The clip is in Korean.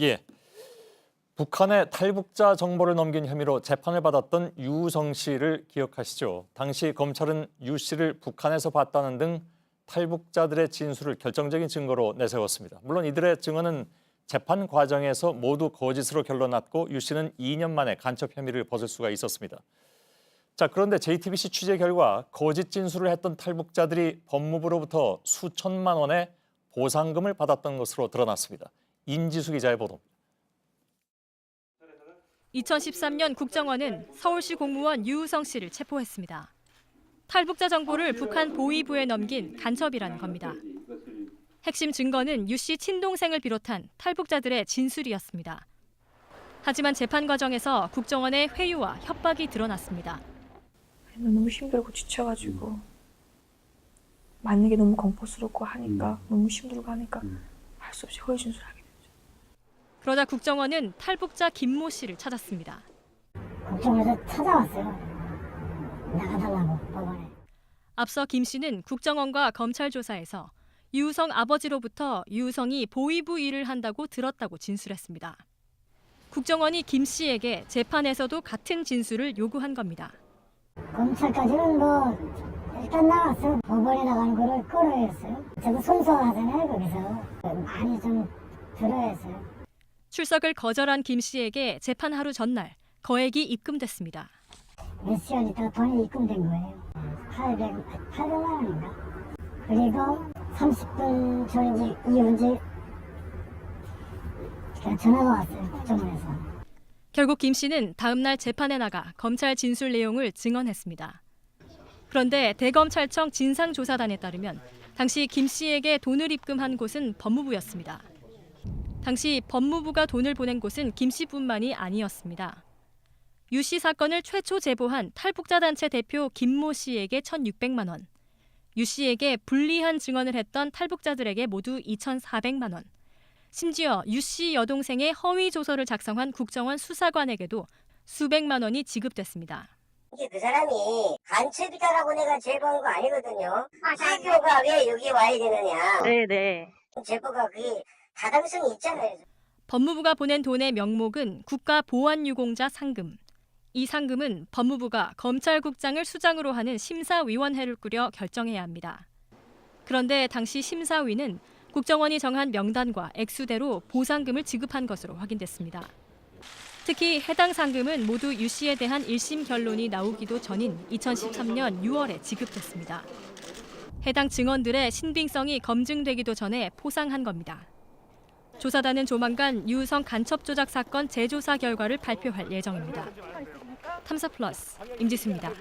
예. 북한에 탈북자 정보를 넘긴 혐의로 재판을 받았던 유우성 씨를 기억하시죠? 당시 검찰은 유 씨를 북한에서 봤다는 등 탈북자들의 진술을 결정적인 증거로 내세웠습니다. 물론 이들의 증언은 재판 과정에서 모두 거짓으로 결론났고 유 씨는 2년 만에 간첩 혐의를 벗을 수가 있었습니다. 자, 그런데 JTBC 취재 결과 거짓 진술을 했던 탈북자들이 법무부로부터 수천만 원의 보상금을 받았던 것으로 드러났습니다. 임지수 기자의 보도입니다. 2013년 국정원은 서울시 공무원 유우성 씨를 체포했습니다. 탈북자 정보를 북한 보위부에 넘긴 간첩이라는 겁니다. 핵심 증거는 유 씨 친동생을 비롯한 탈북자들의 진술이었습니다. 하지만 재판 과정에서 국정원의 회유와 협박이 드러났습니다. 너무 힘들고 지쳐가지고 맞는 게 너무 공포스럽고 하니까 너무 힘들고 하니까 할 수 없이 허위 진술하게 됐죠. 그러자 국정원은 탈북자 김모 씨를 찾았습니다. 국정원에서 찾아왔어요. 나가달라고 법원에. 앞서 김 씨는 국정원과 검찰 조사에서 유우성 아버지로부터 유우성이 보위부 일을 한다고 들었다고 진술했습니다. 국정원이 김 씨에게 재판에서도 같은 진술을 요구한 겁니다. 검찰까지는 일단 나갔어요. 법원에 나가는 거를 끌어냈어요. 저도 손소하잖아요. 거기서 많이 좀 들어야 했어요. 출석을 거절한 김 씨에게 재판 하루 전날 거액이 입금됐습니다. 몇 시간 있다가 돈이 입금된 거예요. 800만 원인가? 그리고 30분 전인지 이후인지 전화가 왔어요. 국정원에서. 결국 김 씨는 다음 날 재판에 나가 검찰 진술 내용을 증언했습니다. 그런데 대검찰청 진상조사단에 따르면 당시 김 씨에게 돈을 입금한 곳은 법무부였습니다. 당시 법무부가 돈을 보낸 곳은 김 씨뿐만이 아니었습니다. 유 씨 사건을 최초 제보한 탈북자 단체 대표 김모 씨에게 1,600만 원, 유 씨에게 불리한 증언을 했던 탈북자들에게 모두 2,400만 원, 심지어 유 씨 여동생의 허위 조서를 작성한 국정원 수사관에게도 수백만 원이 지급됐습니다. 이게 그 사람이 간첩이다라고 내가 제보한 거 아니거든요. 대표가 왜 여기 와야 되느냐. 네네. 제보가 그게 타당성이 있잖아요. 법무부가 보낸 돈의 명목은 국가보안유공자 상금. 이 상금은 법무부가 검찰국장을 수장으로 하는 심사위원회를 꾸려 결정해야 합니다. 그런데 당시 심사위는 국정원이 정한 명단과 액수대로 보상금을 지급한 것으로 확인됐습니다. 특히 해당 상금은 모두 유 씨에 대한 1심 결론이 나오기도 전인 2013년 6월에 지급됐습니다. 해당 증언들의 신빙성이 검증되기도 전에 포상한 겁니다. 조사단은 조만간 유우성 간첩 조작 사건 재조사 결과를 발표할 예정입니다. 탐사 플러스 임지수입니다.